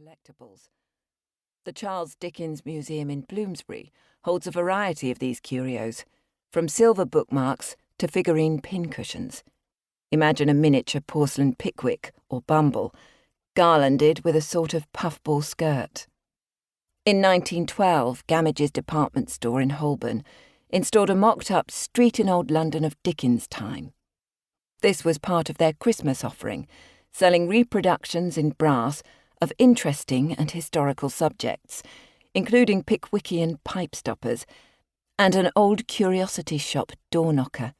collectibles. The Charles Dickens Museum in Bloomsbury holds a variety of these curios, from silver bookmarks to figurine pincushions. Imagine a miniature porcelain Pickwick or Bumble, garlanded with a sort of puffball skirt. In 1912, Gamage's department store in Holborn installed a mocked-up street in old London of Dickens' time. This was part of their Christmas offering, selling reproductions in brass of interesting and historical subjects, including Pickwickian pipe stoppers and an old curiosity shop door knocker.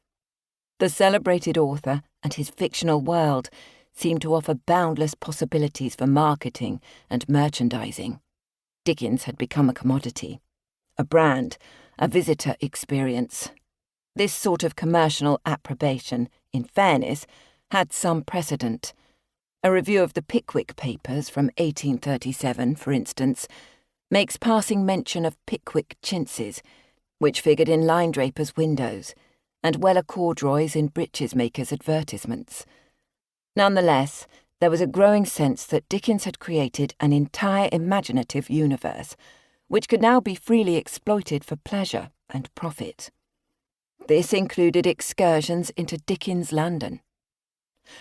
The celebrated author and his fictional world seemed to offer boundless possibilities for marketing and merchandising. Dickens had become a commodity, a brand, a visitor experience. This sort of commercial approbation, in fairness, had some precedent. A review of the Pickwick Papers from 1837, for instance, makes passing mention of Pickwick chintzes, which figured in line-drapers' windows, and Weller corduroys in breeches-makers' advertisements. Nonetheless, there was a growing sense that Dickens had created an entire imaginative universe, which could now be freely exploited for pleasure and profit. This included excursions into Dickens' London.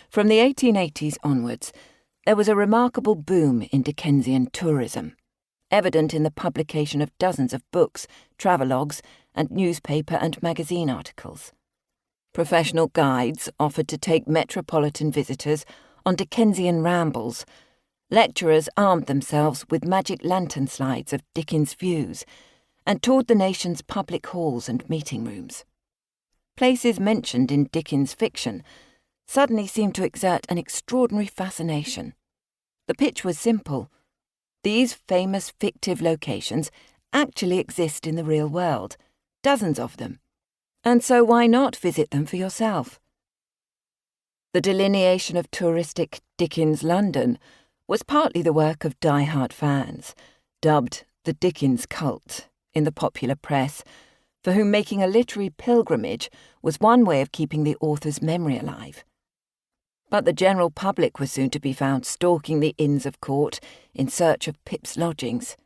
From the 1880s onwards, there was a remarkable boom in Dickensian tourism, evident in the publication of dozens of books, travelogues, and newspaper and magazine articles. Professional guides offered to take metropolitan visitors on Dickensian rambles. Lecturers armed themselves with magic lantern slides of Dickens' views and toured the nation's public halls and meeting rooms. Places mentioned in Dickens' fiction suddenly seemed to exert an extraordinary fascination. The pitch was simple. These famous fictive locations actually exist in the real world, dozens of them, and so why not visit them for yourself? The delineation of touristic Dickens London was partly the work of die-hard fans, dubbed the Dickens cult in the popular press, for whom making a literary pilgrimage was one way of keeping the author's memory alive. But the general public was soon to be found stalking the Inns of Court in search of Pip's lodgings,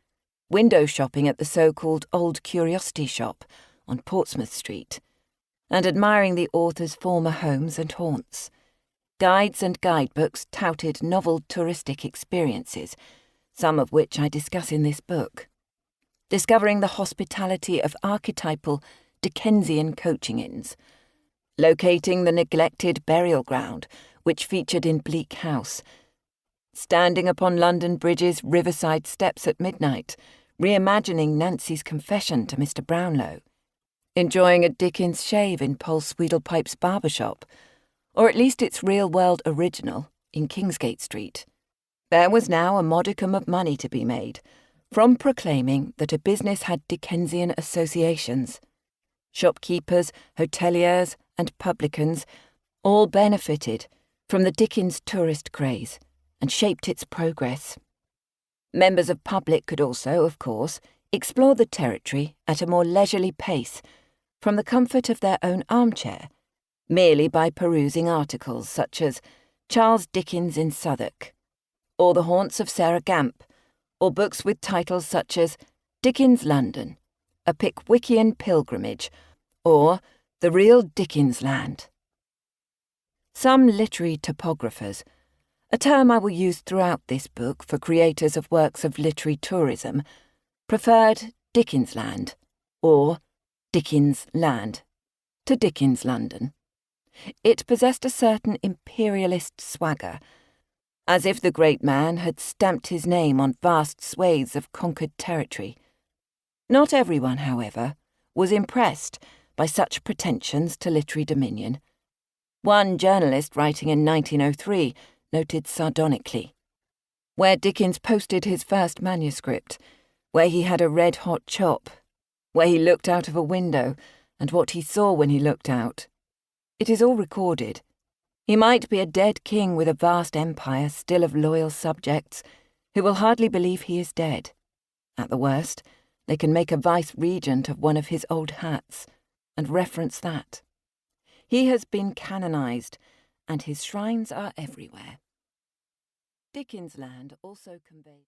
window shopping at the so-called Old Curiosity Shop on Portsmouth Street, and admiring the author's former homes and haunts. Guides and guidebooks touted novel touristic experiences, some of which I discuss in this book. Discovering the hospitality of archetypal Dickensian coaching inns, locating the neglected burial ground which featured in Bleak House, standing upon London Bridge's riverside steps at midnight, reimagining Nancy's confession to Mr. Brownlow, enjoying a Dickens shave in Paul Sweedlepipe's barber shop, or at least its real-world original in Kingsgate Street. There was now a modicum of money to be made from proclaiming that a business had Dickensian associations. Shopkeepers, hoteliers, and publicans all benefited from the Dickens tourist craze and shaped its progress. Members of public could also, of course, explore the territory at a more leisurely pace from the comfort of their own armchair, merely by perusing articles such as Charles Dickens in Southwark, or The Haunts of Sarah Gamp, or books with titles such as Dickens London, A Pickwickian Pilgrimage, or The Real Dickensland. Some literary topographers, a term I will use throughout this book for creators of works of literary tourism, preferred Dickensland, or Dickensland, to Dickens London. It possessed a certain imperialist swagger, as if the great man had stamped his name on vast swathes of conquered territory. Not everyone, however, was impressed by such pretensions to literary dominion. One journalist writing in 1903 noted sardonically, "Where Dickens posted his first manuscript, where he had a red-hot chop, where he looked out of a window, and what he saw when he looked out. It is all recorded. He might be a dead king with a vast empire still of loyal subjects, who will hardly believe he is dead. At the worst, they can make a vice-regent of one of his old hats, and reference that. He has been canonized, and his shrines are everywhere." Dickensland also conveyed